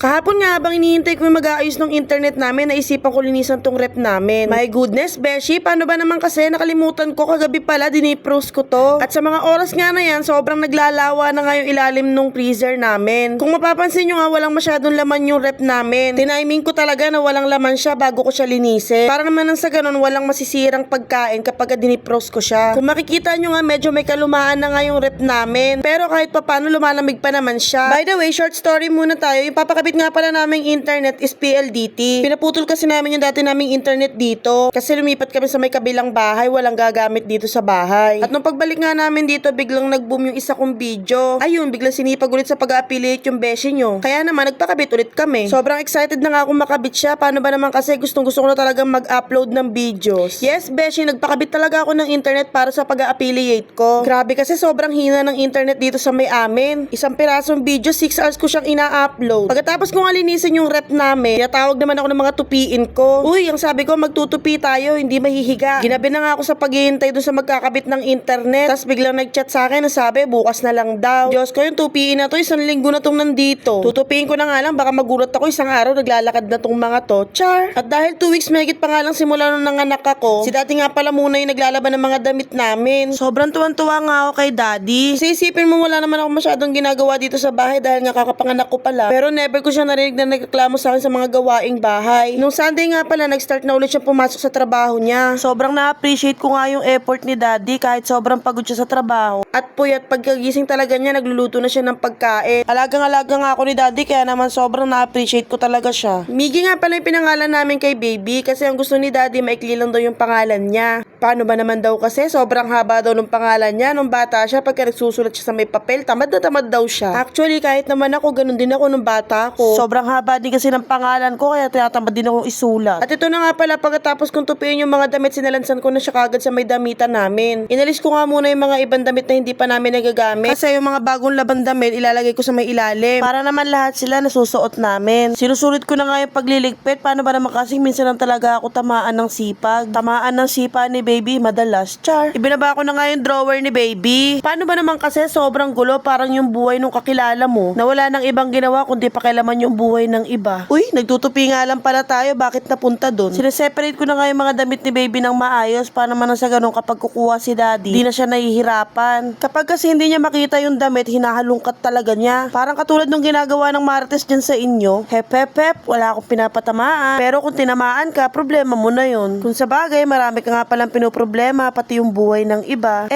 Kahapon nga habang iniintay ko yung mag-aayos ng internet namin, naisipan ko linisan tong rep namin. My goodness, Beshi, paano ba naman kasi nakalimutan ko kagabi pala dinipros ko to. At sa mga oras nga na yan, sobrang naglalawa na nga yung ilalim nung freezer namin. Kung mapapansin nyo nga, walang masyadong laman yung rep namin. Tiniming ko talaga na walang laman siya bago ko siya linisin. Para naman nang sa ganun, walang masisirang pagkain kapag dinipros ko siya. Kung makikita nyo nga, medyo may kalumaan na nga yung rep namin. Pero kahit papano, lumalamig pa naman siya. By the way, short story muna tayo. Yung papakabit nga pala naming internet is PLDT. Pinaputol kasi namin yung dati naming internet dito. Kasi lumipat kami sa may kabilang bahay, walang gagamit dito sa bahay. At nung pagbalik nga namin dito, biglang nag-boom yung isa kong video. Ayun, biglang sinipag ulit sa pag-affiliate yung beshi nyo. Kaya naman, nagpakabit ulit kami. Sobrang excited na nga akong makabit siya. Paano ba naman kasi gusto ko na talagang mag-upload ng videos. Yes, beshi, nagpakabit talaga ako ng internet para sa pag-affiliate ko. Grabe kasi sobrang hina ng internet dito sa may amin. Isang pirasong video, 6 hours ko siyang ina-upload. Pagkatapos kung alinisin yung rep namin, tinatawag naman ako ng mga tupiin ko. Uy, ang sabi ko, magtutupi tayo, hindi mahihiga. Ginabi na nga ako sa paghihintay doon sa magkakabit ng internet. Tapos biglang nag-chat sa akin na sabi, bukas na lang daw. Diyos ko, yung tupiin na to, isang linggo na tong nandito. Tutupiin ko na nga lang, baka magulat ako isang araw, naglalakad na tong mga to. Char! At dahil 2 weeks mahigit pa nga lang simula nung nanganak ako, si daddy nga pala muna yung naglalaban ng mga damit namin. Sobrang tuwan-tuwa nga ako kay daddy. Kasi isipin mo, wala naman ako masyadong ginagawa dito sa bahay dahil nga kakapanganak ko pala. Pero never ko siya narinig na nagreklamo sa akin sa mga gawaing bahay. Nung Sunday nga pala, nag-start na ulit siya pumasok sa trabaho niya. Sobrang na-appreciate ko nga yung effort ni daddy kahit sobrang pagod siya sa trabaho. At puyat pagkagising talaga niya, nagluluto na siya ng pagkain. Alagang-alaga nga ako ni daddy kaya naman sobrang na-appreciate ko talaga siya. Miggy nga pala yung pinangalan namin kay baby kasi ang gusto ni daddy maikli lang daw yung pangalan niya. Paano ba naman daw kasi sobrang haba daw ng pangalan niya nung bata siya pagka nagsusulat siya sa may papel, tamad na tamad daw siya. Actually, kahit naman ako, ganun din ako nung bata ako. Sobrang haba din kasi ng pangalan ko kaya tinatamad din akong isulat. At ito na nga pala, pagkatapos kong tupiin yung mga damit, sinalansan ko na siya kagad sa may damitan namin. Inalis ko nga muna yung mga ibang damit na hindi pa namin nagagamit kasi yung mga bagong labang damit ilalagay ko sa may ilalim para naman lahat sila nasusuot namin. Sinusulit ko na nga yung pagliligpit. Paano ba naman kasi minsan lang talaga ako tamaan ng sipag. Tamaan ng sipa ni baby madalas. Char. Ibinaba ko na nga yung drawer ni baby. Paano ba naman kasi sobrang gulo, parang yung buhay nung kakilala mo na wala nang ibang ginawa kundi pakialaman yung buhay ng iba. Uy, nagtutupi nga lang pala tayo, bakit napunta dun? Sineseparate ko na nga yung mga damit ni baby ng maayos para naman sa ganun kapag kukuha si daddy, di na siya nahihirapan. Kapag kasi hindi niya makita yung damit, hinahalungkat talaga niya. Parang katulad nung ginagawa ng Martes dyan sa inyo. Hep hep hep, wala akong pinapatamaan. Pero kung tinamaan ka, problema mo na yun. Kung sa bagay, marami ka nga palang pinoproblema, pati yung buhay ng iba.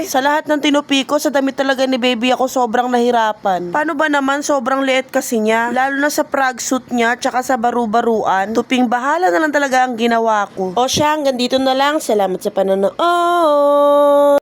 Sa lahat ng tinupi ko, sa damit talaga ni baby ako sobrang nahirapan. Paano ba naman sobrang liit kasi niya? Lalo na sa frog suit niya, tsaka sa baru-baruan. Tuping bahala na lang talaga ang ginawa ko. O siya, hanggang dito na lang. Salamat sa panonood.